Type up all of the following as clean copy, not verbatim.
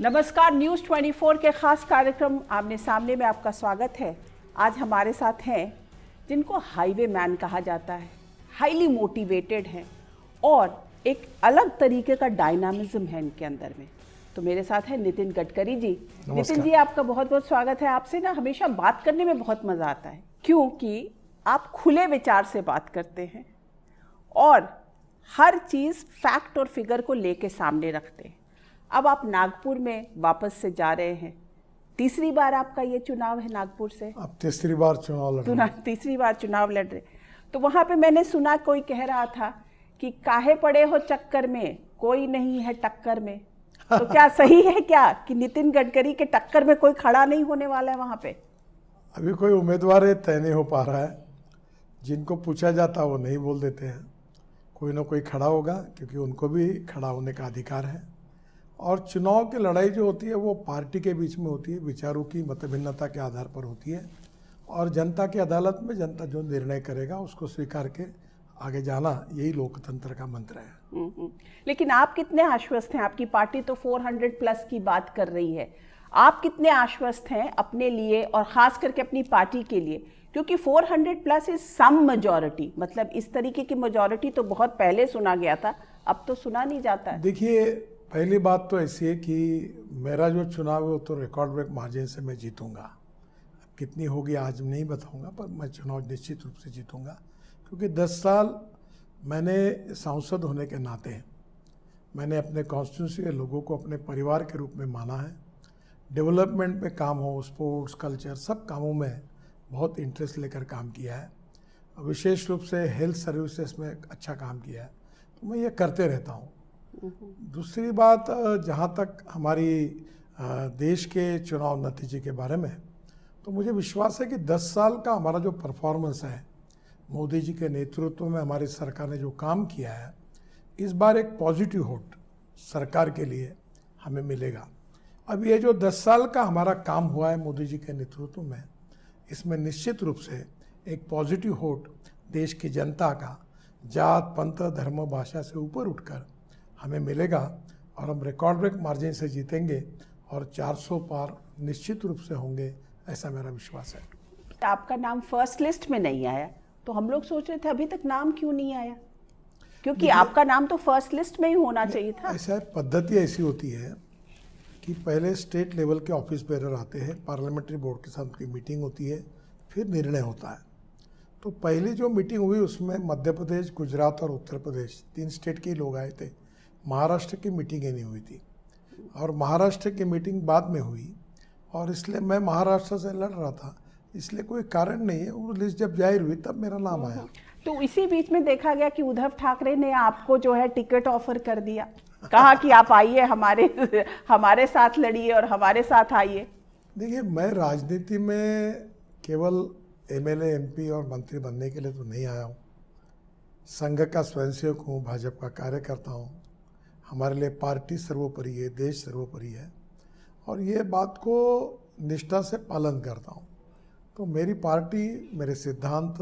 नमस्कार, न्यूज़ 24 के ख़ास कार्यक्रम आमने सामने में आपका स्वागत है। आज हमारे साथ हैं जिनको हाईवे मैन कहा जाता है, हाईली मोटिवेटेड हैं और एक अलग तरीके का डायनामिज्म है इनके अंदर में। तो मेरे साथ है नितिन गडकरी जी। नितिन जी, आपका बहुत बहुत स्वागत है। आपसे ना हमेशा बात करने में बहुत मज़ा आता है क्योंकि आप खुले विचार से बात करते हैं और हर चीज़ फैक्ट और फिगर को लेके सामने रखते हैं। अब आप नागपुर में वापस से जा रहे हैं, तीसरी बार आपका ये चुनाव है नागपुर से। अब तीसरी बार तीसरी बार चुनाव लड़ रहे। तो वहाँ पे मैंने सुना कोई कह रहा था कि काहे पड़े हो चक्कर में, कोई नहीं है टक्कर में। तो क्या सही है क्या कि नितिन गडकरी के टक्कर में कोई खड़ा नहीं होने वाला है वहाँ पे? अभी कोई उम्मीदवार तय नहीं हो पा रहा है। जिनको पूछा जाता है वो नहीं बोल देते हैं। कोई ना कोई खड़ा होगा क्योंकि उनको भी खड़ा होने का अधिकार है। और चुनाव की लड़ाई जो होती है वो पार्टी के बीच में होती है, विचारों की मतभिन्नता के आधार पर होती है और जनता की अदालत में जनता जो निर्णय करेगा उसको स्वीकार के आगे जाना, यही लोकतंत्र का मंत्र है। लेकिन आप कितने आश्वस्त हैं? आपकी पार्टी तो 400 प्लस की बात कर रही है। आप कितने आश्वस्त हैं अपने लिए और ख़ास करके अपनी पार्टी के लिए? क्योंकि 400 प्लस इज सम मेजॉरिटी, मतलब इस तरीके की मेजॉरिटी तो बहुत पहले सुना गया था, अब तो सुना नहीं जाता है। देखिए, पहली बात तो ऐसी है कि मेरा जो चुनाव है वो तो रिकॉर्ड ब्रेक मार्जिन से मैं जीतूंगा। कितनी होगी आज नहीं बताऊंगा, पर मैं चुनाव निश्चित रूप से जीतूंगा क्योंकि 10 साल मैंने सांसद होने के नाते मैंने अपने कॉन्स्टिट्यूंसी के लोगों को अपने परिवार के रूप में माना है। डेवलपमेंट में काम हो, स्पोर्ट्स, कल्चर, सब कामों में बहुत इंटरेस्ट लेकर काम किया है। विशेष रूप से हेल्थ सर्विसेज में अच्छा काम किया है, तो मैं ये करते रहता हूँ। दूसरी बात, जहाँ तक हमारी देश के चुनाव नतीजे के बारे में, तो मुझे विश्वास है कि 10 साल का हमारा जो परफॉर्मेंस है, मोदी जी के नेतृत्व में हमारी सरकार ने जो काम किया है, इस बार एक पॉजिटिव होट सरकार के लिए हमें मिलेगा। अब ये जो 10 साल का हमारा काम हुआ है मोदी जी के नेतृत्व में, इसमें निश्चित रूप से एक पॉजिटिव होट देश की जनता का जात, पंथ, धर्म, भाषा से ऊपर उठकर हमें मिलेगा और हम रिकॉर्ड ब्रेक मार्जिन से जीतेंगे और 400 पार निश्चित रूप से होंगे, ऐसा मेरा विश्वास है। आपका नाम फर्स्ट लिस्ट में नहीं आया तो हम लोग सोच रहे थे अभी तक नाम क्यों नहीं आया, क्योंकि आपका नाम तो फर्स्ट लिस्ट में ही होना चाहिए था। ऐसा पद्धति ऐसी होती है कि पहले स्टेट लेवल के ऑफिस बेरर आते हैं, पार्लियामेंट्री बोर्ड के साथ उनकी मीटिंग होती है, फिर निर्णय होता है। तो पहली जो मीटिंग हुई उसमें मध्य प्रदेश, गुजरात और उत्तर प्रदेश 3 स्टेट के लोग आए थे। महाराष्ट्र की मीटिंगें नहीं हुई थी और महाराष्ट्र की मीटिंग बाद में हुई और इसलिए मैं महाराष्ट्र से लड़ रहा था, इसलिए कोई कारण नहीं है। वो लिस्ट जब जाहिर हुई तब मेरा नाम आया। तो इसी बीच में देखा गया कि उद्धव ठाकरे ने आपको जो है टिकट ऑफर कर दिया, कहा कि आप आइए हमारे साथ लड़िए और हमारे साथ आइए। देखिए, मैं राजनीति में केवल एमएलए, एमपी और मंत्री बनने के लिए तो नहीं आया हूँ। संघ का स्वयंसेवक हूँ, भाजपा का कार्यकर्ता हूँ। हमारे लिए पार्टी सर्वोपरि है, देश सर्वोपरि है और ये बात को निष्ठा से पालन करता हूँ। तो मेरी पार्टी, मेरे सिद्धांत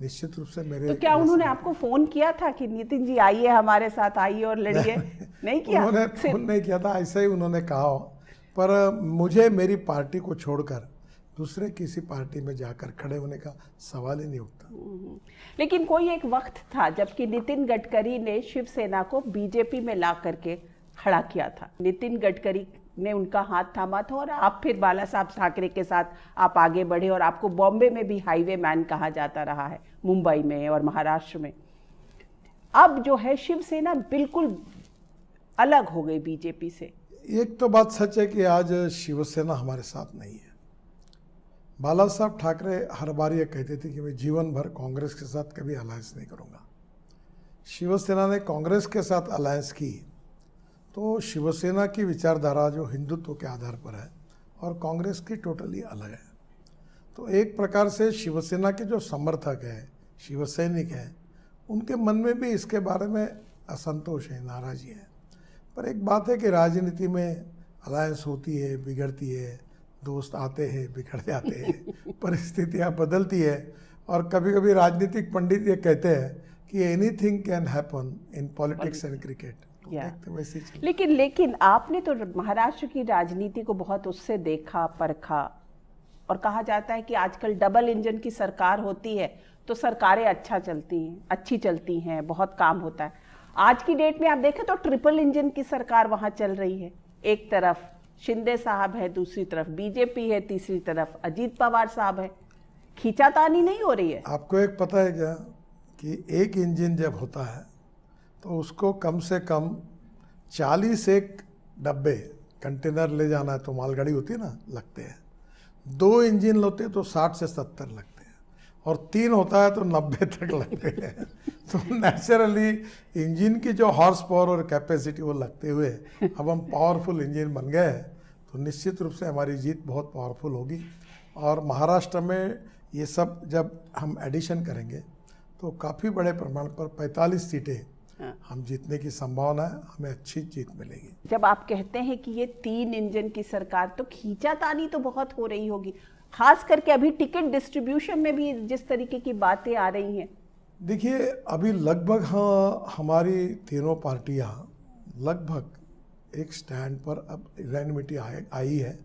निश्चित रूप से मेरे। तो क्या उन्होंने आपको फोन किया था कि नितिन जी आइए हमारे साथ, आइए और लड़िए? नहीं किया? उन्होंने फोन नहीं किया था, ऐसा ही उन्होंने कहा। पर मुझे मेरी पार्टी को छोड़कर दूसरे किसी पार्टी में जाकर खड़े होने का सवाल ही नहीं उठता। लेकिन कोई एक वक्त था जबकि नितिन गडकरी ने शिवसेना को बीजेपी में ला करके खड़ा किया था। नितिन गडकरी ने उनका हाथ थामा था और आप फिर बाला साहब ठाकरे के साथ आप आगे बढ़े और आपको बॉम्बे में भी हाईवे मैन कहा जाता रहा है, मुंबई में और महाराष्ट्र में। अब जो है शिवसेना बिल्कुल अलग हो गई बीजेपी से। एक तो बात सच है कि आज शिवसेना हमारे साथ नहीं है। बाला साहब ठाकरे हर बार ये कहते थे कि मैं जीवन भर कांग्रेस के साथ कभी अलायंस नहीं करूँगा। शिवसेना ने कांग्रेस के साथ अलायंस की तो शिवसेना की विचारधारा जो हिंदुत्व के आधार पर है और कांग्रेस की टोटली अलग है। तो एक प्रकार से शिवसेना के जो समर्थक हैं, शिवसैनिक हैं, उनके मन में भी इसके बारे में असंतोष है, नाराज़गी है। पर एक बात है कि राजनीति में अलायंस होती है, बिगड़ती है, दोस्त आते हैं, बिगड़ जाते हैं, परिस्थितियाँ बदलती है और कभी कभी राजनीतिक पंडित ये कहते हैं कि anything can happen in politics and cricket. तो या। देखते वैसे ही चल। लेकिन आपने तो महाराष्ट्र की राजनीति को बहुत उससे देखा परखा, और कहा जाता है कि आजकल डबल इंजन की सरकार होती है तो सरकारें अच्छी चलती हैं, बहुत काम होता है। आज की डेट में आप देखें तो ट्रिपल इंजन की सरकार वहां चल रही है। एक तरफ शिंदे साहब है, दूसरी तरफ बीजेपी है, तीसरी तरफ अजीत पवार साहब है। खींचातानी नहीं हो रही है? आपको एक पता है क्या कि एक इंजन जब होता है तो उसको कम से कम 40 एक डब्बे कंटेनर ले जाना है तो मालगाड़ी होती है ना, लगते हैं। 2 इंजन होते हैं तो 60 से 70 लगते हैं, और 3 होता है तो 90 तक लगते हैं। तो नेचुरली इंजन की जो हॉर्स पावर और कैपेसिटी वो लगते हुए अब हम पावरफुल इंजन बन गए हैं, तो निश्चित रूप से हमारी जीत बहुत पावरफुल होगी। और महाराष्ट्र में ये सब जब हम एडिशन करेंगे तो काफ़ी बड़े प्रमाण पर 45 सीटें हम जीतने की संभावना है, हमें अच्छी जीत मिलेगी। जब आप कहते हैं कि ये 3 इंजन की सरकार, तो खींचातानी तो बहुत हो रही होगी, खास करके अभी टिकट डिस्ट्रीब्यूशन में भी जिस तरीके की बातें आ रही हैं। देखिए अभी लगभग हाँ हमारी तीनों पार्टियां लगभग एक स्टैंड पर अब यूनानिमिटी आई है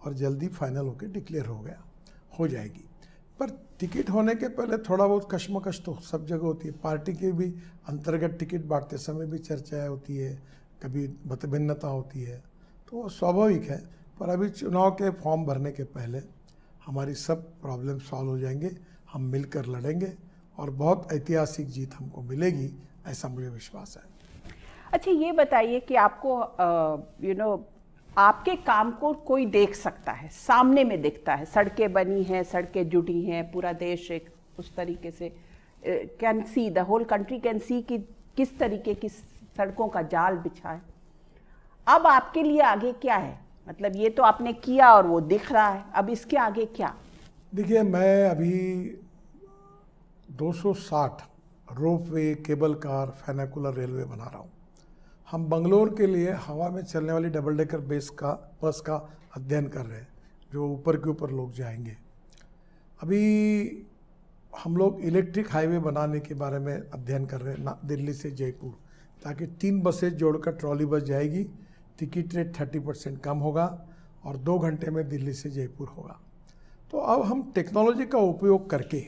और जल्दी फाइनल होकर डिक्लेयर हो जाएगी। पर टिकट होने के पहले थोड़ा बहुत कश्मकश तो सब जगह होती है। पार्टी के भी अंतर्गत टिकट बांटते समय भी चर्चाएं होती है, कभी मतभिन्नता होती है, तो वो स्वाभाविक है। पर अभी चुनाव के फॉर्म भरने के पहले हमारी सब प्रॉब्लम सॉल्व हो जाएंगे, हम मिलकर लड़ेंगे और बहुत ऐतिहासिक जीत हमको मिलेगी, ऐसा मुझे विश्वास है। अच्छा ये बताइए कि आपको आपके काम को कोई देख सकता है, सामने में दिखता है, सड़कें बनी हैं, सड़कें जुड़ी हैं, पूरा देश एक उस तरीके से can see, the whole country can see कि किस तरीके की सड़कों का जाल बिछा है। अब आपके लिए आगे क्या है? मतलब ये तो आपने किया और वो दिख रहा है, अब इसके आगे क्या? देखिए मैं अभी 260 रोपवे, केबल कार, फेनाकुलर रेलवे बना रहा हूँ। हम बंगलोर के लिए हवा में चलने वाली डबल डेकर बस का अध्ययन कर रहे हैं, जो ऊपर के ऊपर लोग जाएंगे। अभी हम लोग इलेक्ट्रिक हाईवे बनाने के बारे में अध्ययन कर रहे हैं दिल्ली से जयपुर, ताकि 3 बसें जोड़कर ट्रॉली बस जाएगी, टिकट रेट 30% कम होगा और 2 घंटे में दिल्ली से जयपुर होगा। तो अब हम टेक्नोलॉजी का उपयोग करके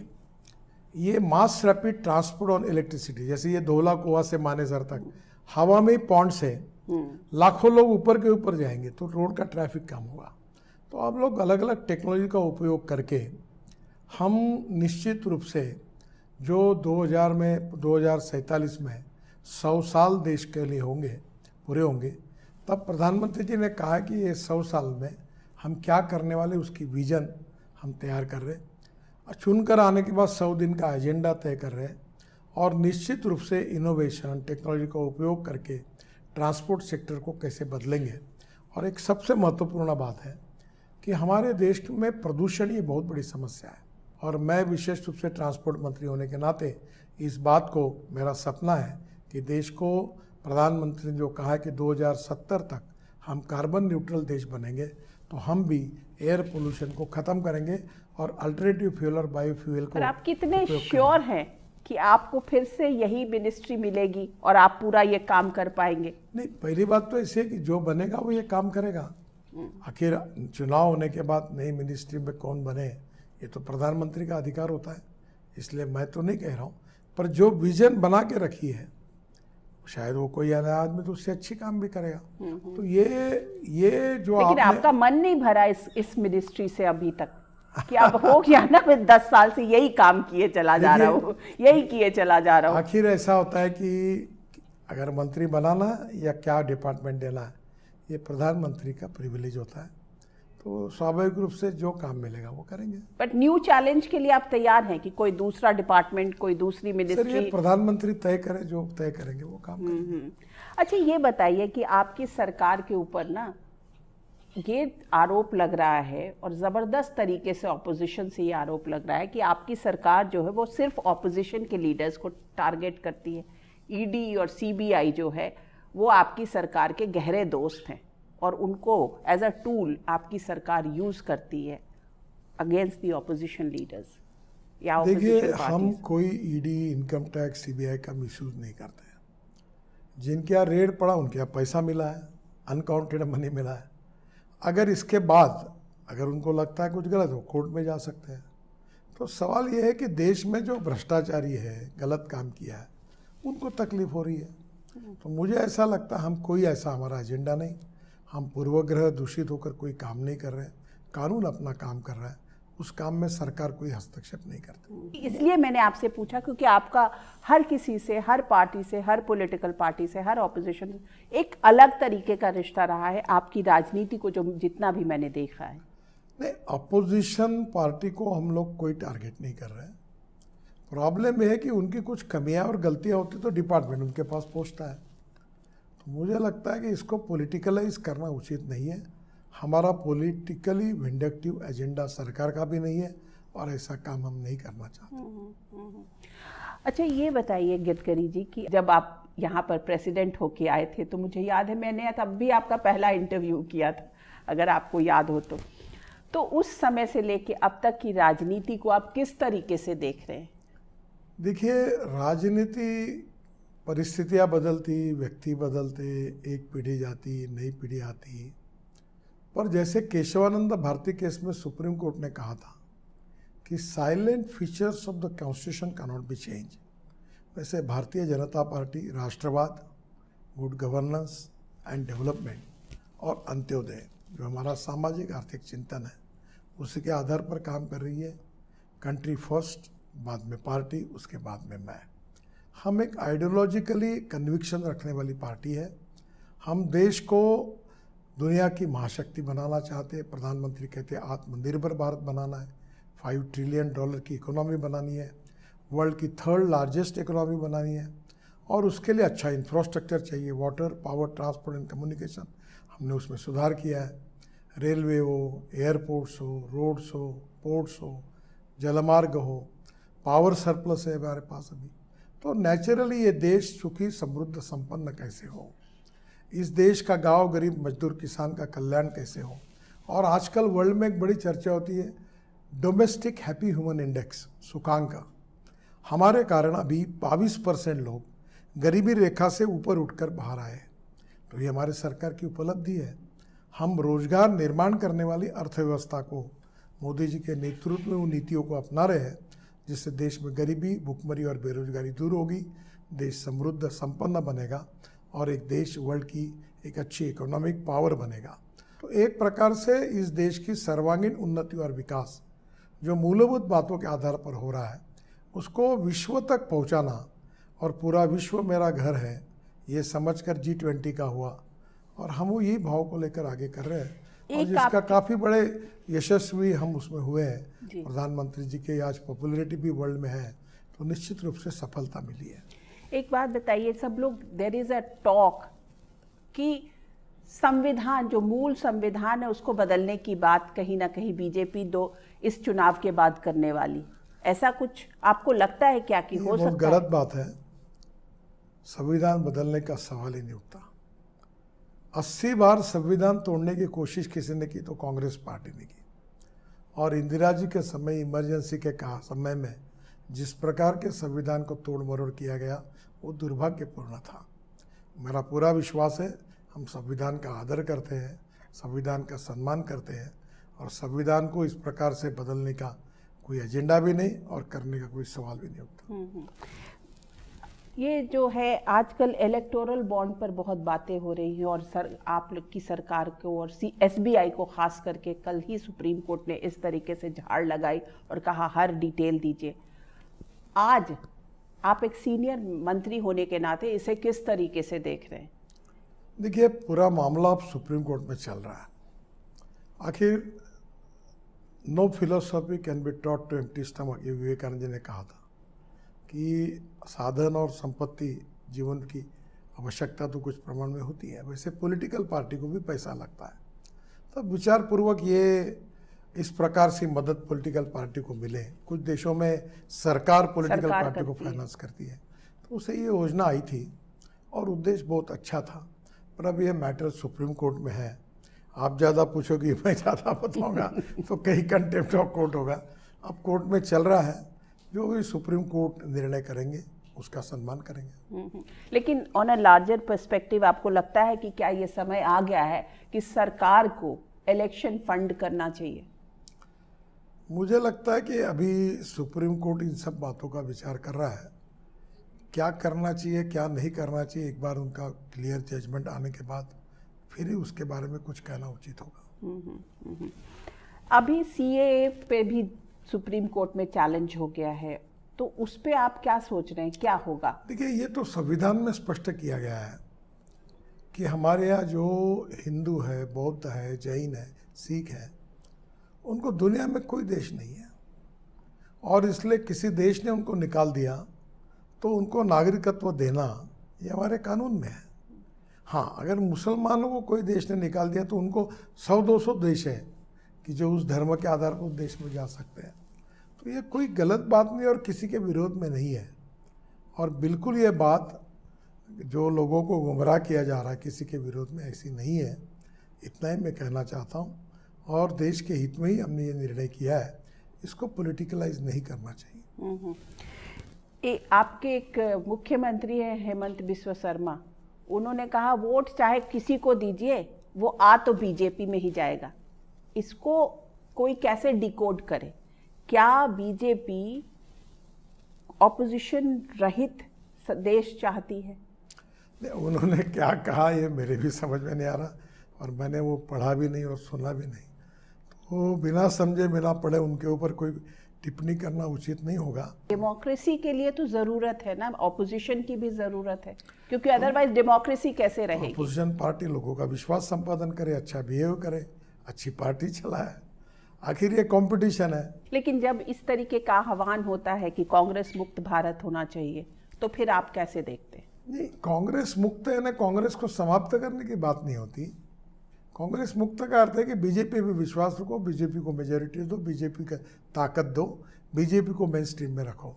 ये mass rapid transport on electricity, जैसे ये धोला कुआं से मानेसर तक हवा में पॉन्ड से लाखों लोग ऊपर के ऊपर जाएंगे तो रोड का ट्रैफिक कम होगा। तो अब लोग अलग अलग टेक्नोलॉजी का उपयोग करके हम निश्चित रूप से जो 2047 में 100 साल देश के लिए पूरे होंगे, तब प्रधानमंत्री जी ने कहा कि ये 100 साल में हम क्या करने वाले उसकी विजन हम तैयार कर रहे हैं। चुनकर आने के बाद 100 दिन का एजेंडा तय कर रहे हैं और निश्चित रूप से इनोवेशन टेक्नोलॉजी का उपयोग करके ट्रांसपोर्ट सेक्टर को कैसे बदलेंगे। और एक सबसे महत्वपूर्ण बात है कि हमारे देश में प्रदूषण ये बहुत बड़ी समस्या है, और मैं विशेष रूप से ट्रांसपोर्ट मंत्री होने के नाते इस बात को, मेरा सपना है कि देश को, प्रधानमंत्री ने जो कहा है कि 2070 तक हम कार्बन न्यूट्रल देश बनेंगे, तो हम भी एयर पोल्यूशन को ख़त्म करेंगे और अल्टरनेटिव फ्यूल और बायोफ्यूल को। पर आप कितने श्योर हैं कि आपको फिर से यही मिनिस्ट्री मिलेगी और आप पूरा ये काम कर पाएंगे? नहीं, पहली बात तो ऐसी है कि जो बनेगा वो ये काम करेगा। आखिर चुनाव होने के बाद नई मिनिस्ट्री में कौन बने ये तो प्रधानमंत्री का अधिकार होता है, इसलिए मैं तो नहीं कह रहा हूँ। पर जो विजन बना के रखी है शायद वो कोई नया आदमी तो उससे अच्छी काम भी करेगा। तो ये जो लेकिन आपका मन नहीं भरा इस मिनिस्ट्री से अभी तक कि अब हो गया ना, मैं 10 साल से यही काम किए चला जा रहा हूँ, यही किए चला जा रहा हूँ। आखिर ऐसा होता है कि अगर मंत्री बनाना या क्या डिपार्टमेंट देना है, ये प्रधानमंत्री का प्रिविलेज होता है, तो स्वाभाविक रूप से जो काम मिलेगा वो करेंगे। बट न्यू चैलेंज के लिए आप तैयार हैं कि कोई दूसरा डिपार्टमेंट, कोई दूसरी मिनिस्ट्री? सर ये प्रधानमंत्री तय करें, जो तय करेंगे वो काम करेंगे। अच्छा ये बताइए कि आपकी सरकार के ऊपर ना ये आरोप लग रहा है, और ज़बरदस्त तरीके से ऑपोजिशन से ये आरोप लग रहा है कि आपकी सरकार जो है वो सिर्फ ऑपोजिशन के लीडर्स को टारगेट करती है। ईडी और सीबीआई जो है वो आपकी सरकार के गहरे दोस्त हैं और उनको एज अ टूल आपकी सरकार यूज़ करती है अगेंस्ट दी ऑपोजिशन लीडर्स या देखिए ऑपोजिशन हम कोई ईडी, इनकम टैक्स, सीबीआई का मिसयूज नहीं करते हैं। जिनके यहाँ रेड पड़ा उनके यहाँ पैसा मिला है, अनकाउंटेड मनी मिला है। अगर इसके बाद अगर उनको लगता है कुछ गलत हो, कोर्ट में जा सकते हैं। तो सवाल ये है कि देश में जो भ्रष्टाचारी है, गलत काम किया है, उनको तकलीफ हो रही है। तो मुझे ऐसा लगता है हम कोई ऐसा हमारा एजेंडा नहीं, हम पूर्वग्रह दूषित होकर कोई काम नहीं कर रहे हैं। कानून अपना काम कर रहा है, उस काम में सरकार कोई हस्तक्षेप नहीं करती। इसलिए मैंने आपसे पूछा क्योंकि आपका हर किसी से, हर पार्टी से, हर पॉलिटिकल पार्टी से, हर ऑपोजिशन से एक अलग तरीके का रिश्ता रहा है आपकी राजनीति को जो जितना भी मैंने देखा है। नहीं, अपोजिशन पार्टी को हम लोग कोई टारगेट नहीं कर रहे हैं। प्रॉब्लम यह है कि उनकी कुछ कमियां और गलतियां होती तो डिपार्टमेंट उनके पास पहुंचता है। तो मुझे लगता है कि इसको पॉलिटिकलाइज करना उचित नहीं है। हमारा पॉलिटिकली विंडक्टिव एजेंडा सरकार का भी नहीं है और ऐसा काम हम नहीं करना चाहते। अच्छा, ये बताइए गडकरी जी कि जब आप यहाँ पर प्रेसिडेंट होके आए थे तो मुझे याद है मैंने तब भी आपका पहला इंटरव्यू किया था, अगर आपको याद हो तो उस समय से लेके अब तक की राजनीति को आप किस तरीके से देख रहे हैं? देखिए, राजनीति परिस्थितियां बदलती, व्यक्ति बदलते, एक पीढ़ी जाती, नई पीढ़ी आती। पर जैसे केशवानंद भारती केस में सुप्रीम कोर्ट ने कहा था कि salient features of the constitution can not be change, वैसे भारतीय जनता पार्टी राष्ट्रवाद, गुड गवर्नेंस एंड डेवलपमेंट और अंत्योदय जो हमारा सामाजिक आर्थिक चिंतन है उसी के आधार पर काम कर रही है। कंट्री फर्स्ट, बाद में पार्टी, उसके बाद में मैं। हम एक आइडियोलॉजिकली कन्विक्शन रखने वाली पार्टी है। हम देश को दुनिया की महाशक्ति बनाना चाहते हैं। प्रधानमंत्री कहते हैं आत्मनिर्भर भारत बनाना है, $5 ट्रिलियन की इकोनॉमी बनानी है, वर्ल्ड की 3rd लार्जेस्ट इकोनॉमी बनानी है और उसके लिए अच्छा इंफ्रास्ट्रक्चर चाहिए, water, power, transport and communication. हमने उसमें सुधार किया है। रेलवे हो, एयरपोर्ट्स हो, रोड्स हो, पोर्ट्स हो, जलमार्ग हो, पावर सरप्लस है हमारे पास अभी। तो नेचुरली ये देश सुखी, समृद्ध, संपन्न कैसे हो, इस देश का गांव, गरीब, मजदूर, किसान का कल्याण कैसे हो। और आजकल वर्ल्ड में एक बड़ी चर्चा होती है डोमेस्टिक हैप्पी ह्यूमन इंडेक्स, सूचकांक। हमारे कारण अभी 22% लोग गरीबी रेखा से ऊपर उठकर बाहर आए। तो ये हमारे सरकार की उपलब्धि है। हम रोजगार निर्माण करने वाली अर्थव्यवस्था को मोदी जी के नेतृत्व में उन नीतियों को अपना रहे हैं जिससे देश में गरीबी, भुखमरी और बेरोजगारी दूर होगी, देश समृद्ध, संपन्न बनेगा और एक देश वर्ल्ड की एक अच्छी इकोनॉमिक पावर बनेगा। तो एक प्रकार से इस देश की सर्वांगीण उन्नति और विकास जो मूलभूत बातों के आधार पर हो रहा है उसको विश्व तक पहुंचाना और पूरा विश्व मेरा घर है ये समझकर G20 का हुआ और हम वो यही भाव को लेकर आगे कर रहे हैं और जिसका काफ़ी बड़े यशस्वी हम उसमें हुए हैं। प्रधानमंत्री जी के आज पॉपुलैरिटी भी वर्ल्ड में है तो निश्चित रूप से सफलता मिली है। एक बात बताइए, सब लोग देयर इज अ टॉक कि संविधान, जो मूल संविधान है उसको बदलने की बात कहीं ना कहीं बीजेपी इस चुनाव के बाद करने वाली, ऐसा कुछ आपको लगता है क्या कि हो सकता है? गलत बात है। संविधान बदलने का सवाल ही नहीं उठता। 80 बार संविधान तोड़ने की कोशिश किसी ने की तो कांग्रेस पार्टी ने की और इंदिरा जी के समय इमरजेंसी के समय में जिस प्रकार के संविधान को तोड़ मरोड़ किया गया वो दुर्भाग्यपूर्ण था। मेरा पूरा विश्वास है हम संविधान का आदर करते हैं, संविधान का सम्मान करते हैं और संविधान को इस प्रकार से बदलने का कोई एजेंडा भी नहीं और करने का कोई सवाल भी नहीं उठता। ये जो है आजकल इलेक्टोरल बॉन्ड पर बहुत बातें हो रही हैं और आप लोग की सरकार को और SBI को खास करके कल ही सुप्रीम कोर्ट ने इस तरीके से झाड़ लगाई और कहा हर डिटेल दीजिए। आज आप एक सीनियर मंत्री होने के नाते इसे किस तरीके से देख रहे हैं? देखिए, पूरा मामला अब सुप्रीम कोर्ट में चल रहा है। आखिर no philosophy can be taught to empty stomach, ये विवेकानंद जी ने कहा था कि साधन और संपत्ति जीवन की आवश्यकता तो कुछ प्रमाण में होती है, वैसे पॉलिटिकल पार्टी को भी पैसा लगता है। तो विचारपूर्वक ये इस प्रकार से मदद पॉलिटिकल पार्टी को मिले। कुछ देशों में सरकार पॉलिटिकल पार्टी को फाइनेंस करती है, तो उसे ये योजना आई थी और उद्देश्य बहुत अच्छा था। पर अब ये मैटर सुप्रीम कोर्ट में है। आप ज़्यादा पूछोगे, मैं ज़्यादा बताऊँगा तो कहीं कंटेम्प्ट ऑफ कोर्ट होगा। अब कोर्ट में चल रहा है, जो भी सुप्रीम कोर्ट निर्णय करेंगे उसका सम्मान करेंगे। लेकिन ऑन अ लार्जर पर्सपेक्टिव आपको लगता है कि क्या ये समय आ गया है कि सरकार को इलेक्शन फंड करना चाहिए? मुझे लगता है कि अभी सुप्रीम कोर्ट इन सब बातों का विचार कर रहा है, क्या करना चाहिए क्या नहीं करना चाहिए। एक बार उनका क्लियर जजमेंट आने के बाद फिर ही उसके बारे में कुछ कहना उचित होगा। अभी सीएए पे भी सुप्रीम कोर्ट में चैलेंज हो गया है, तो उस पे आप क्या सोच रहे हैं, क्या होगा? देखिए, ये तो संविधान में स्पष्ट किया गया है कि हमारे यहाँ जो हिंदू है, बौद्ध है, जैन है, सिख है, उनको दुनिया में कोई देश नहीं है, और इसलिए किसी देश ने उनको निकाल दिया तो उनको नागरिकत्व देना ये हमारे कानून में है। हाँ, अगर मुसलमानों को कोई देश ने निकाल दिया तो उनको 100-200 देश है कि जो उस धर्म के आधार पर देश में जा सकते हैं। तो ये कोई गलत बात नहीं और किसी के विरोध में नहीं है, और बिल्कुल ये बात जो लोगों को गुमराह किया जा रहा है किसी के विरोध में ऐसी नहीं है। इतना ही मैं कहना चाहता हूँ, और देश के हित में ही हमने ये निर्णय किया है, इसको पॉलिटिकलाइज नहीं करना चाहिए। आपके एक मुख्यमंत्री हैं हेमंत बिस्वा शर्मा, उन्होंने कहा वोट चाहे किसी को दीजिए, वो आ तो बीजेपी में ही जाएगा। इसको कोई कैसे डिकोड करे? क्या बीजेपी ऑपोजिशन रहित देश चाहती है? उन्होंने क्या कहा ये मेरे भी समझ में नहीं आ रहा, और मैंने वो पढ़ा भी नहीं और सुना भी नहीं, तो बिना समझे बिना पढ़े उनके ऊपर कोई टिप्पणी करना उचित नहीं होगा। डेमोक्रेसी के लिए तो ज़रूरत है ना, ऑपोजिशन की भी ज़रूरत है, क्योंकि अदरवाइज डेमोक्रेसी कैसे रहेगी? ऑपोजिशन पार्टी लोगों का विश्वास संपादन करे, अच्छा बिहेव करे, अच्छी पार्टी चलाए, आखिर ये कंपटीशन है। लेकिन जब इस तरीके का आह्वान होता है कि कांग्रेस मुक्त भारत होना चाहिए, तो फिर आप कैसे देखते हैं? नहीं, कांग्रेस मुक्त है ना, कांग्रेस को समाप्त करने की बात नहीं होती। कांग्रेस मुक्त का अर्थ है कि बीजेपी पे विश्वास रखो, बीजेपी को मेजोरिटी दो, बीजेपी का ताकत दो, बीजेपी को मेन स्ट्रीम में रखो।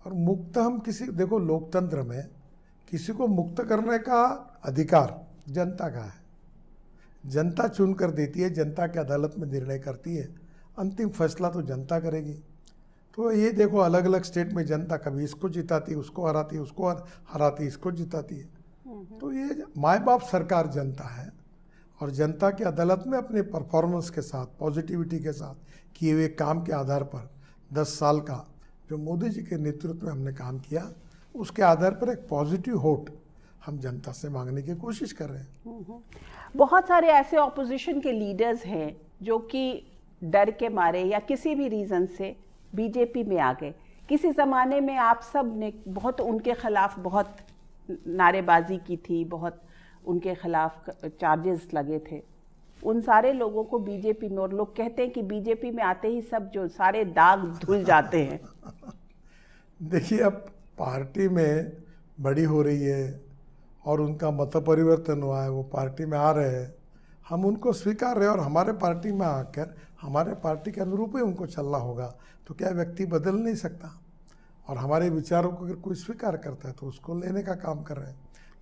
और मुक्त हम किसी, देखो लोकतंत्र में किसी को मुक्त करने का अधिकार जनता का है, जनता चुन कर देती है, जनता की अदालत में निर्णय करती है, अंतिम फैसला तो जनता करेगी। तो ये देखो अलग अलग स्टेट में जनता कभी इसको जिताती, उसको हराती, उसको हराती, इसको जिताती है। तो ये माँ बाप सरकार जनता है, और जनता की अदालत में अपने परफॉर्मेंस के साथ, पॉजिटिविटी के साथ किए हुए काम के आधार पर 10 साल का जो मोदी जी के नेतृत्व में हमने काम किया, उसके आधार पर एक पॉजिटिव वोट हम जनता से मांगने की कोशिश कर रहे हैं। बहुत सारे ऐसे ऑपोजिशन के लीडर्स हैं जो कि डर के मारे या किसी भी रीज़न से बीजेपी में आ गए। किसी ज़माने में आप सब ने बहुत उनके खिलाफ बहुत नारेबाजी की थी, बहुत उनके खिलाफ चार्जेस लगे थे। उन सारे लोगों को बीजेपी में, और लोग कहते हैं कि बीजेपी में आते ही सब जो सारे दाग धुल जाते हैं। देखिए, अब पार्टी में बड़ी हो रही है और उनका मत परिवर्तन हुआ है, वो पार्टी में आ रहे हैं, हम उनको स्वीकार रहे, और हमारे पार्टी में आकर हमारे पार्टी के अनुरूप ही उनको चलना होगा। तो क्या व्यक्ति बदल नहीं सकता? और हमारे विचारों को अगर कोई स्वीकार करता है तो उसको लेने का काम कर रहे हैं।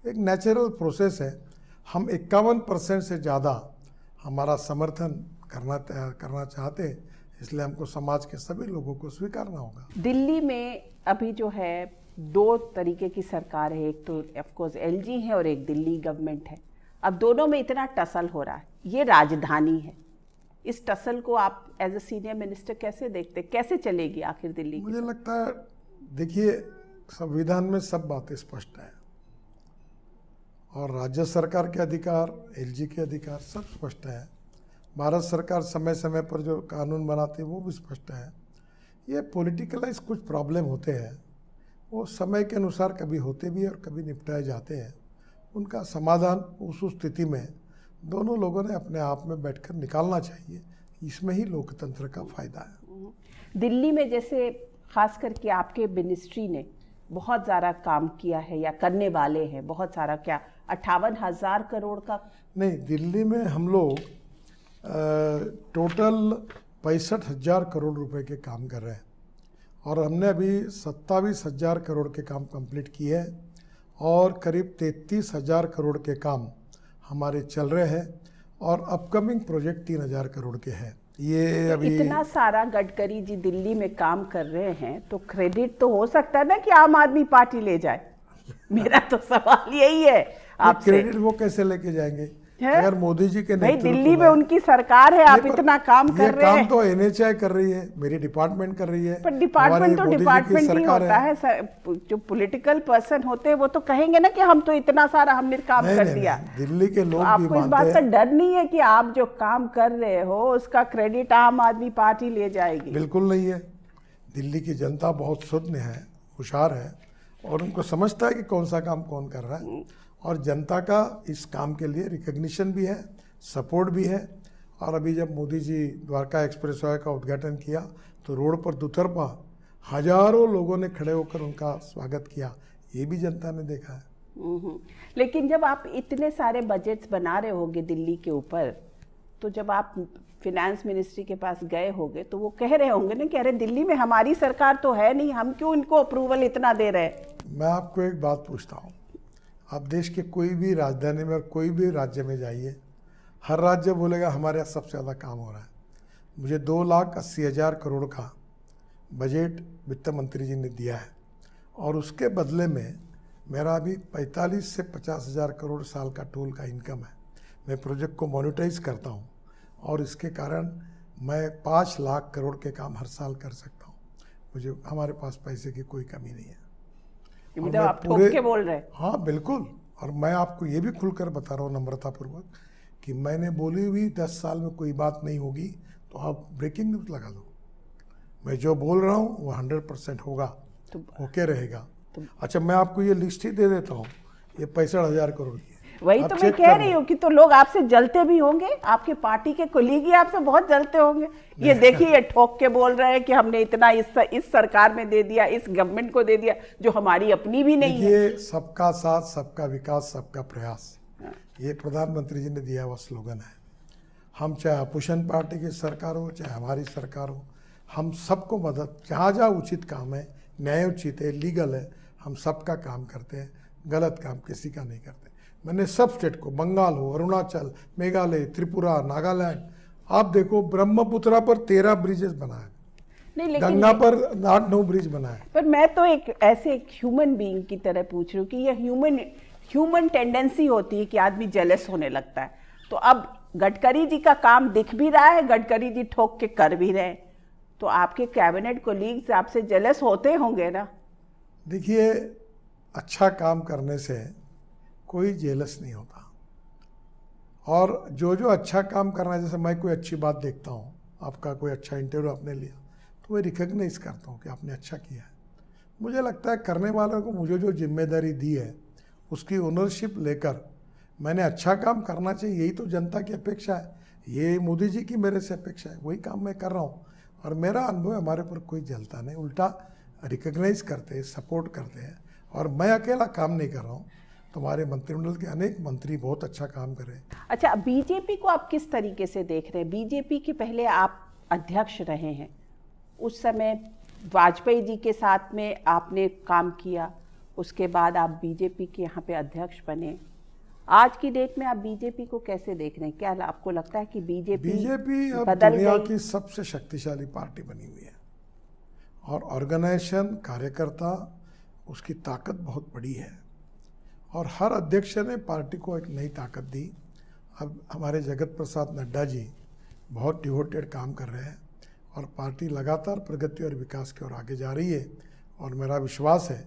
एक नेचुरल प्रोसेस है। हम 51% से ज़्यादा हमारा समर्थन करना चाहते हैं, इसलिए हमको समाज के सभी लोगों को स्वीकारना होगा। दिल्ली में अभी जो है 2 तरीके की सरकार है, एक तो ऑफकोर्स एलजी है और एक दिल्ली गवर्नमेंट है। अब दोनों में इतना टसल हो रहा है, ये राजधानी है, इस टसल को आप एज ए सीनियर मिनिस्टर कैसे देखते, कैसे चलेगी आखिर दिल्ली? मुझे लगता है, देखिए, संविधान में सब बातें स्पष्ट है, और राज्य सरकार के अधिकार, एलजी के अधिकार सब स्पष्ट है। भारत सरकार समय समय पर जो कानून बनाती है वो भी स्पष्ट है। ये पॉलिटिकलाइज कुछ प्रॉब्लम होते हैं, वो समय के अनुसार कभी होते भी और कभी निपटाए जाते हैं। उनका समाधान उस स्थिति में दोनों लोगों ने अपने आप में बैठकर निकालना चाहिए। इसमें ही लोकतंत्र का फायदा है। दिल्ली में जैसे खास करके आपके मिनिस्ट्री ने बहुत ज़्यादा काम किया है या करने वाले हैं, बहुत सारा, क्या 58,000 करोड़ का? नहीं, दिल्ली में हम लोग टोटल 65,000 करोड़ रुपए के काम कर रहे हैं, और हमने अभी 27,000 करोड़ के काम कंप्लीट किए हैं, और करीब 33,000 करोड़ के काम हमारे चल रहे हैं, और अपकमिंग प्रोजेक्ट 3,000 करोड़ के हैं। ये अभी इतना सारा गडकरी जी दिल्ली में काम कर रहे हैं तो क्रेडिट तो हो सकता है ना कि आम आदमी पार्टी ले जाए। मेरा तो सवाल यही है आपसे। क्रेडिट वो कैसे लेके जाएंगे है? अगर मोदी जी के भाई नेतृत्व दिल्ली में उनकी सरकार है, आप इतना काम कर रहे काम हैं। तो एनएचआई कर रही है, मेरी डिपार्टमेंट कर रही है। पर डिपार्टमेंट तो हमारी मोदी जी की डिपार्टमेंट ही सरकार होता है जो पॉलिटिकल पर्सन होते हैं वो तो कहेंगे ना कि हम तो इतना सारा हमने काम नहीं, कर नहीं, दिया। नहीं, दिल्ली के लोग तो भी आपको इस बात मानते का हैं। डर नहीं है कि आप जो काम कर रहे हो उसका क्रेडिट आम आदमी पार्टी ले जाएगी? बिल्कुल नहीं है। दिल्ली की जनता बहुत सुज्ञ है, होशियार है और उनको समझता है कि कौन सा काम कौन कर रहा है और जनता का इस काम के लिए रिकग्निशन भी है, सपोर्ट भी है। और अभी जब मोदी जी द्वारका एक्सप्रेसवे का उद्घाटन किया तो रोड पर दुतरफा हजारों लोगों ने खड़े होकर उनका स्वागत किया, ये भी जनता ने देखा है। लेकिन जब आप इतने सारे बजट्स बना रहे होगे दिल्ली के ऊपर, तो जब आप फिनेंस मिनिस्ट्री के पास गए होंगे तो वो कह रहे होंगे ना कि अरे दिल्ली में हमारी सरकार तो है नहीं, हम क्यों इनको अप्रूवल इतना दे रहे हैं? मैं आपको एक बात पूछता हूँ, आप देश के कोई भी राजधानी में और कोई भी राज्य में जाइए, हर राज्य बोलेगा हमारे यहाँ सबसे ज़्यादा काम हो रहा है। मुझे 2,80,000 करोड़ का बजट वित्त मंत्री जी ने दिया है और उसके बदले में मेरा अभी 45 से 50,000 करोड़ साल का टोल का इनकम है। मैं प्रोजेक्ट को मोनेटाइज करता हूँ और इसके कारण मैं 5 लाख करोड़ के काम हर साल कर सकता हूँ। मुझे हमारे पास पैसे की कोई कमी नहीं है। मतलब आप ठोक के बोल रहे हैं? हाँ बिल्कुल, और मैं आपको ये भी खुलकर बता रहा हूँ नम्रतापूर्वक कि मैंने बोली हुई 10 साल में कोई बात नहीं होगी तो आप ब्रेकिंग न्यूज़ लगा दो। मैं जो बोल रहा हूँ वो 100% होगा, होके रहेगा। अच्छा, मैं आपको ये लिस्ट ही दे देता हूँ, ये 65,000 करोड़ की है। वही तो मैं कह रही हूँ कि तो लोग आपसे जलते भी होंगे, आपके पार्टी के कोलीग ही आपसे बहुत जलते होंगे। ये देखिए, ये ठोक के बोल रहे हैं कि हमने इतना इस सरकार में दे दिया, इस गवर्नमेंट को दे दिया जो हमारी अपनी भी नहीं है। ये सबका साथ, सबका विकास, सबका प्रयास, ये प्रधानमंत्री जी ने दिया हुआ स्लोगन है। हम चाहे अपोजिशन पार्टी की सरकार हो चाहे हमारी सरकार हो, हम सबको मदद, जहाँ जहाँ उचित काम है, न्यायोचित है, लीगल है, हम सबका काम करते हैं। गलत काम किसी का नहीं करते। मैंने सब स्टेट को, बंगाल हो, अरुणाचल, मेघालय, त्रिपुरा, नागालैंड, आप देखो ब्रह्मपुत्रा पर 13 ब्रिजेस बनाए, गंगा पर 8-9 ब्रिज बनाए। पर मैं तो एक ऐसे ह्यूमन बीइंग की तरह पूछ रही हूँ कि ये ह्यूमन टेंडेंसी होती है कि आदमी जेलस होने लगता है। तो अब गडकरी जी का काम दिख भी रहा है, गडकरी जी ठोक के कर भी रहे हैं, तो आपके कैबिनेट कोलीग्स आपसे जेलस होते होंगे ना? देखिए, अच्छा काम करने से कोई जेलस नहीं होता और जो जो अच्छा काम करना है, जैसे मैं कोई अच्छी बात देखता हूँ, आपका कोई अच्छा इंटरव्यू आपने लिया तो मैं रिकग्नाइज करता हूँ कि आपने अच्छा किया है। मुझे लगता है करने वालों को मुझे जो जिम्मेदारी दी है उसकी ओनरशिप लेकर मैंने अच्छा काम करना चाहिए, यही तो जनता की अपेक्षा है। ये मोदी जी की मेरे से अपेक्षा है, वही काम मैं कर रहा हूँ और मेरा अनुभव हमारे पर कोई जलता नहीं, उल्टा रिकग्नाइज करते हैं, सपोर्ट करते हैं। और मैं अकेला काम नहीं कर रहा हूँ, तुम्हारे मंत्रिमंडल के अनेक मंत्री बहुत अच्छा काम कर रहे हैं। अच्छा, बीजेपी को आप किस तरीके से देख रहे हैं? बीजेपी के पहले आप अध्यक्ष रहे हैं, उस समय वाजपेयी जी के साथ में आपने काम किया, उसके बाद आप बीजेपी के यहाँ पे अध्यक्ष बने। आज की डेट में आप बीजेपी को कैसे देख रहे हैं? क्या आपको लगता है कि बीजेपी अब बदल दुनिया गई? की सबसे शक्तिशाली पार्टी बनी हुई है और ऑर्गेनाइजेशन, कार्यकर्ता, उसकी ताकत बहुत बड़ी है और हर अध्यक्ष ने पार्टी को एक नई ताकत दी। अब हमारे जगत प्रसाद नड्डा जी बहुत डिवोटेड काम कर रहे हैं और पार्टी लगातार प्रगति और विकास की ओर आगे जा रही है और मेरा विश्वास है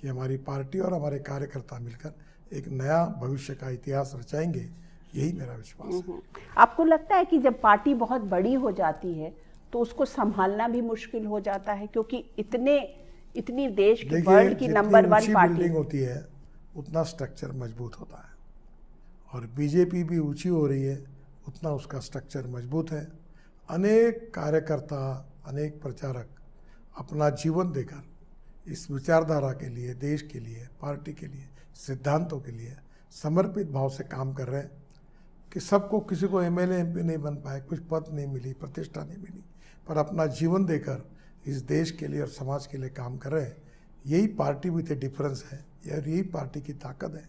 कि हमारी पार्टी और हमारे कार्यकर्ता मिलकर एक नया भविष्य का इतिहास रचाएंगे, यही मेरा विश्वास है। आपको लगता है कि जब पार्टी बहुत बड़ी हो जाती है तो उसको संभालना भी मुश्किल हो जाता है, क्योंकि इतनी देश की, वर्ल्ड की नंबर 1 पार्टी बिल्डिंग होती है उतना स्ट्रक्चर मजबूत होता है और बीजेपी भी ऊंची हो रही है उतना उसका स्ट्रक्चर मजबूत है। अनेक कार्यकर्ता, अनेक प्रचारक अपना जीवन देकर इस विचारधारा के लिए, देश के लिए, पार्टी के लिए, सिद्धांतों के लिए समर्पित भाव से काम कर रहे हैं कि सबको, किसी को एमएलए एमपी नहीं बन पाए, कुछ पद नहीं मिली, प्रतिष्ठा नहीं मिली, पर अपना जीवन देकर इस देश के लिए और समाज के लिए काम कर रहे हैं। यही पार्टी विथ ए डिफरेंस है, यही पार्टी की ताकत है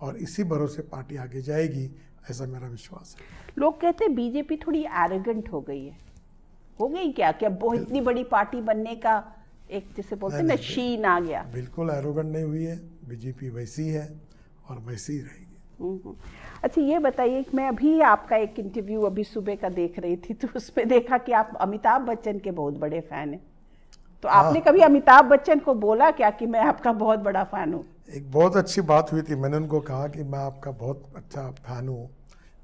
और इसी भरोसे पार्टी आगे जाएगी, ऐसा मेरा विश्वास है। लोग कहते हैं बीजेपी थोड़ी एरोगेंट हो गई है, हो गई क्या कि अब वो इतनी बड़ी पार्टी बनने का एक जिसे बोलते हैं ना शीन आ गया? बिल्कुल एरोगेंट नहीं हुई है, बीजेपी वैसी है और वैसी ही रहेगी। अच्छा ये बताइए कि मैं अभी आपका एक इंटरव्यू अभी सुबह का देख रही थी, तो उसमें देखा कि आप अमिताभ बच्चन के बहुत बड़े फैन हैं। तो आपने कभी अमिताभ बच्चन को बोला क्या कि मैं आपका बहुत बड़ा फैन हूँ? एक बहुत अच्छी बात हुई थी, मैंने उनको कहा कि मैं आपका बहुत अच्छा फैन हूँ।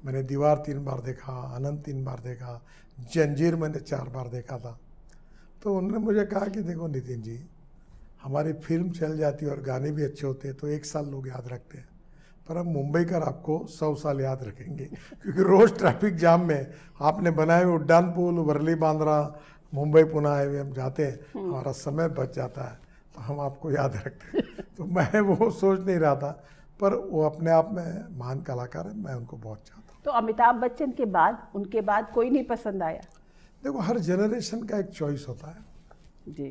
मैंने दीवार 3 बार देखा, आनंद 3 बार देखा, जंजीर मैंने 4 बार देखा था। तो उन्होंने मुझे कहा कि देखो नितिन जी, हमारी फिल्म चल जाती है और गाने भी अच्छे होते हैं तो 1 साल लोग याद रखते हैं, पर हम मुंबई कर आपको 100 साल याद रखेंगे, क्योंकि रोज़ ट्रैफिक जाम में आपने बनाए हुए उड्डान पुल, वर्ली बांद्रा, मुंबई पुणे हाईवे हम जाते हैं, हमारा समय बच जाता है तो हम आपको याद रखते हैं। तो मैं वो सोच नहीं रहा था, पर वो अपने आप में महान कलाकार है, मैं उनको बहुत चाहता हूँ। तो अमिताभ बच्चन के बाद उनके बाद कोई नहीं पसंद आया? देखो हर जनरेशन का एक चॉइस होता है जी।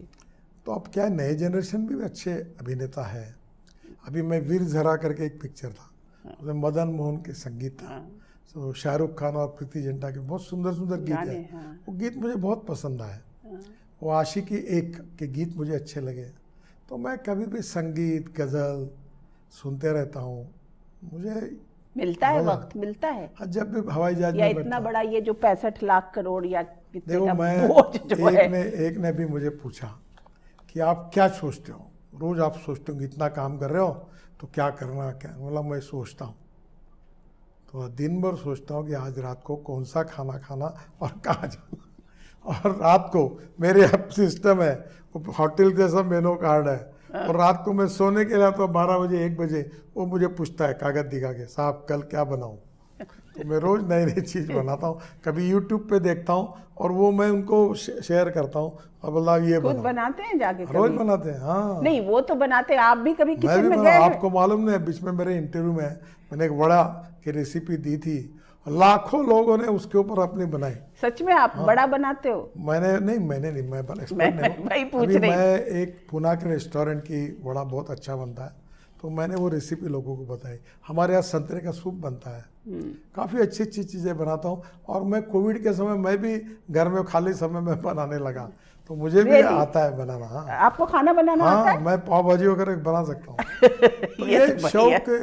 तो अब क्या है, नए जनरेशन भी अच्छे अभिनेता है। अभी मैं वीर ज़रा करके एक पिक्चर था, उसमें मदन मोहन के संगीत था, तो शाहरुख खान और प्रीति जिंटा के बहुत सुंदर सुंदर गीत है। वो गीत मुझे बहुत पसंद आए। वो आशिकी 1 के गीत मुझे अच्छे लगे, तो मैं कभी भी संगीत गज़ल सुनते रहता हूँ। मुझे मिलता है वक्त, मिलता है। जब भी हवाई जहाज या में इतना बड़ा ये जो 65 लाख करोड़ या कितने देखो का मैं बोझ जो है। एक ने भी मुझे पूछा कि आप क्या सोचते हो, रोज़ आप सोचते हो कि इतना काम कर रहे हो तो क्या करना, क्या मतलब मैं सोचता हूँ, तो दिन भर सोचता हूँ कि आज रात को कौन सा खाना खाना और कहाँ जाना। और रात को मेरे अब सिस्टम है, होटल जैसा मेनू कार्ड है, और रात को मैं सोने के लिए तो 12 बजे 1 बजे वो मुझे पूछता है कागज दिखा के, साहब कल क्या बनाऊँ। तो मैं रोज़ नई नई चीज़ बनाता हूँ, कभी यूट्यूब पे देखता हूँ और वो मैं उनको शेयर करता हूँ और बोला ये खुद बनाते हैं जाके रोज कभी? बनाते हैं। हाँ नहीं वो तो बनाते हैं, आप भी कभी मैं किचन भी में बना, गए हैं? आपको मालूम नहीं, बीच में मेरे इंटरव्यू में मैंने एक वड़ा की रेसिपी दी थी, लाखों लोगों ने उसके ऊपर अपनी बनाई। सच में आप बड़ा बनाते हो? मैंने नहीं, मैं एक्सपर्ट नहीं हूँ। वही पूछ अभी रही। मैं एक पुणे के रेस्टोरेंट की वड़ा बहुत अच्छा बनता है, तो मैंने वो रेसिपी लोगों को बताई। हमारे यहाँ संतरे का सूप बनता है, काफ़ी अच्छी अच्छी चीज़ें बनाता हूँ। और मैं कोविड के समय मैं भी घर में खाली समय में बनाने लगा, तो मुझे भी आता है बनाना। हाँ आपको खाना बनाना आता है? मैं पाव भाजी वगैरह बना सकता हूँ। तो ये शौक तो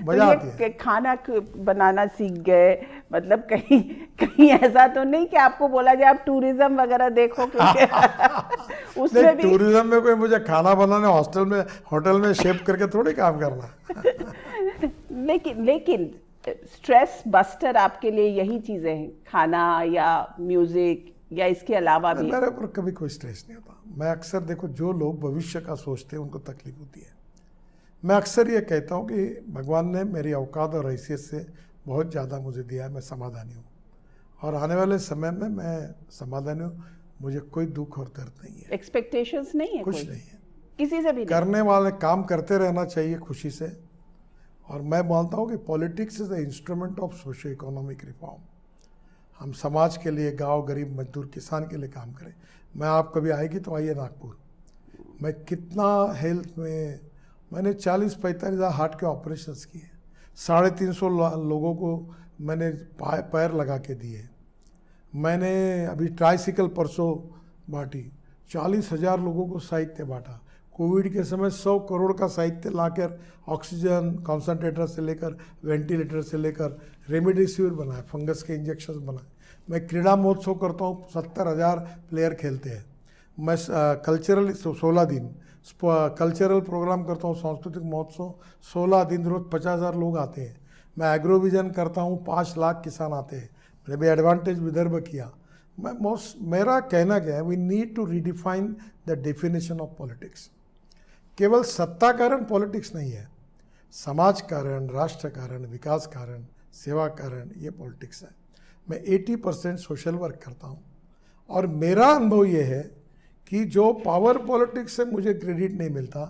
मजा आती है। खाना बनाना सीख गए, मतलब कहीं कहीं ऐसा तो नहीं कि आपको बोला जाए आप टूरिज्म वगैरह देखो? क्योंकि उसमें भी टूरिज्म में कोई मुझे खाना बनाने होटल में शेफ करके थोड़ी काम करना। लेकिन स्ट्रेस बस्टर आपके लिए यही चीजें हैं, खाना या म्यूजिक या इसके अलावा भी? मेरे ऊपर कभी कोई स्ट्रेस नहीं होता। मैं अक्सर देखो, जो लोग भविष्य का सोचते हैं उनको तकलीफ होती है। मैं अक्सर ये कहता हूँ कि भगवान ने मेरी औकात और हैसियत से बहुत ज़्यादा मुझे दिया है, मैं समाधानी हूँ और आने वाले समय में मैं समाधानी हूँ। मुझे कोई दुख और दर्द नहीं है, एक्सपेक्टेशंस नहीं है, कुछ कोई नहीं है, किसी से भी नहीं। करने वाले काम करते रहना चाहिए खुशी से। और मैं मानता हूँ कि politics is the instrument of socio economic reform. हम समाज के लिए, गांव, गरीब, मजदूर, किसान के लिए काम करें। मैं आप कभी आएगी तो आइए नागपुर, मैं कितना हेल्थ में मैंने 40-45 हार्ट के ऑपरेशंस किए, 350 लोगों को मैंने पैर लगा के दिए। मैंने अभी ट्राइसिकल परसों बांटी, 40,000 लोगों को साहित्य बांटा। कोविड के समय 100 करोड़ का साहित्य लाकर ऑक्सीजन कॉन्सनट्रेटर से लेकर वेंटिलेटर से लेकर रेमडेसिविर बनाए, फंगस के इंजेक्शन बनाए। मैं क्रीड़ा महोत्सव करता हूँ, 70,000 प्लेयर खेलते हैं। मैं कल्चरल 16 दिन कल्चरल प्रोग्राम करता हूँ, सांस्कृतिक महोत्सव 16 दिन, रोज 50,000 लोग आते हैं। मैं एग्रोविजन करता हूँ, 5 लाख किसान आते हैं। मैंने भी एडवांटेज विदर्भ किया। मेरा कहना क्या है, we need to redefine the definition of politics. केवल सत्ता कारण पॉलिटिक्स नहीं है, समाज कारण, राष्ट्र कारण, विकास कारण, सेवा कारण, ये पॉलिटिक्स है। मैं 80% सोशल वर्क करता हूँ और मेरा अनुभव ये है कि जो पावर पॉलिटिक्स से मुझे क्रेडिट नहीं मिलता,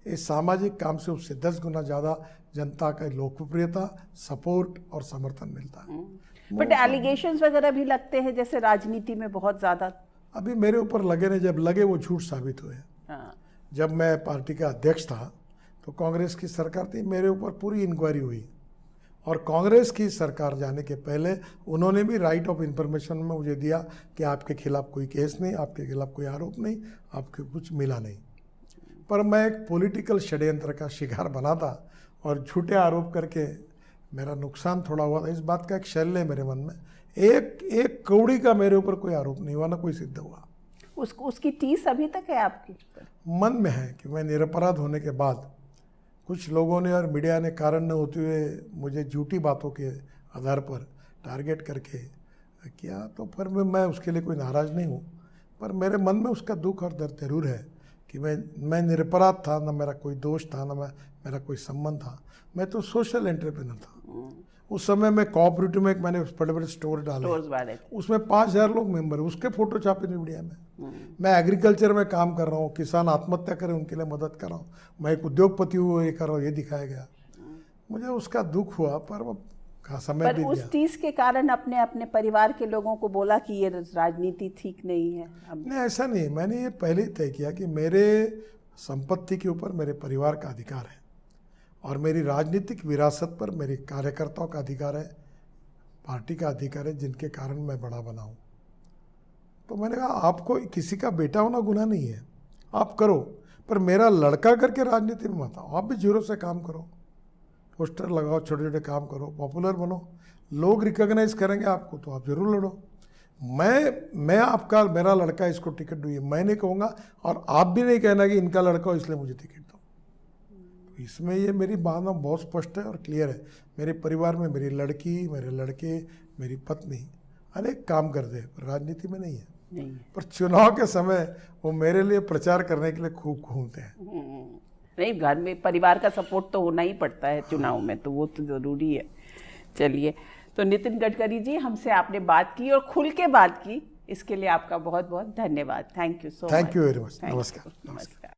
इस सामाजिक काम से उससे 10 गुना ज़्यादा जनता का लोकप्रियता, सपोर्ट और समर्थन मिलता है। बट एलिगेशंस वगैरह भी लगते हैं जैसे राजनीति में बहुत ज़्यादा। अभी मेरे ऊपर लगे नहीं, जब लगे वो झूठ साबित हुए। हाँ। जब मैं पार्टी का अध्यक्ष था तो कांग्रेस की सरकार थी, मेरे ऊपर पूरी इंक्वायरी हुई और कांग्रेस की सरकार जाने के पहले उन्होंने भी राइट ऑफ इंफॉर्मेशन में मुझे दिया कि आपके खिलाफ कोई केस नहीं, आपके खिलाफ कोई आरोप नहीं, आपके कुछ मिला नहीं। पर मैं एक पॉलिटिकल षड्यंत्र का शिकार बना था और झूठे आरोप करके मेरा नुकसान थोड़ा हुआ था। इस बात का एक शैल्य है मेरे मन में। एक कौड़ी का मेरे ऊपर कोई आरोप नहीं हुआ, ना कोई सिद्ध हुआ। उसकी टीस अभी तक है आपकी? मन में है कि मैं निरपराध होने के बाद कुछ लोगों ने और मीडिया ने कारण न होते हुए मुझे झूठी बातों के आधार पर टारगेट करके किया, तो फिर मैं उसके लिए कोई नाराज़ नहीं हूँ। पर मेरे मन में उसका दुख और दर्द जरूर है कि मैं निरपराध था, ना मेरा कोई दोष था, ना मेरा कोई संबंध था। मैं तो सोशल एंटरप्रेन्योर था। उस समय मैं कोऑपरेटिव में मैंने बड़े बड़े स्टोर डाले, उसमें 5,000 लोग मेंबर, उसके फोटो छापे मीडिया में। मैं एग्रीकल्चर में काम कर रहा हूँ, किसान आत्महत्या करें उनके लिए मदद कर रहा हूँ, मैं एक उद्योगपति हूँ, ये कर रहा हूँ, ये दिखाया गया। मुझे उसका दुख हुआ, पर वो समय भी उस टीस के कारण अपने परिवार के लोगों को बोला कि ये राजनीति ठीक नहीं है? नहीं, ऐसा नहीं। मैंने ये पहले ही तय किया कि मेरे संपत्ति के ऊपर मेरे परिवार का अधिकार है और मेरी राजनीतिक विरासत पर मेरे कार्यकर्ताओं का अधिकार है, पार्टी का अधिकार है, जिनके कारण मैं बड़ा बना हूँ। तो मैंने कहा आपको किसी का बेटा होना गुनाह नहीं है, आप करो, पर मेरा लड़का करके राजनीति में मत आओ। आप भी जीरो से काम करो, पोस्टर लगाओ, छोटे छोटे काम करो, पॉपुलर बनो, लोग रिकॉग्नाइज करेंगे आपको, तो आप जरूर लड़ो। मैं आपका, मेरा लड़का इसको टिकट दो, मैं नहीं कहूँगा, और आप भी नहीं कहना कि इनका लड़का हो इसलिए मुझे टिकट दो। तो इसमें ये मेरी भावना बहुत स्पष्ट है और क्लियर है। मेरे परिवार में मेरी लड़की, मेरे लड़के, मेरी पत्नी अनेक काम करते हैं, पर राजनीति में नहीं है। पर चुनाव के समय वो मेरे लिए प्रचार करने के लिए खूब घूमते हैं। नहीं, घर में परिवार का सपोर्ट तो होना ही पड़ता है चुनाव में, तो वो तो ज़रूरी है। चलिए, तो नितिन गडकरी जी, हमसे आपने बात की और खुल के बात की, इसके लिए आपका बहुत बहुत धन्यवाद। Thank you so much. Thank you very much. नमस्कार।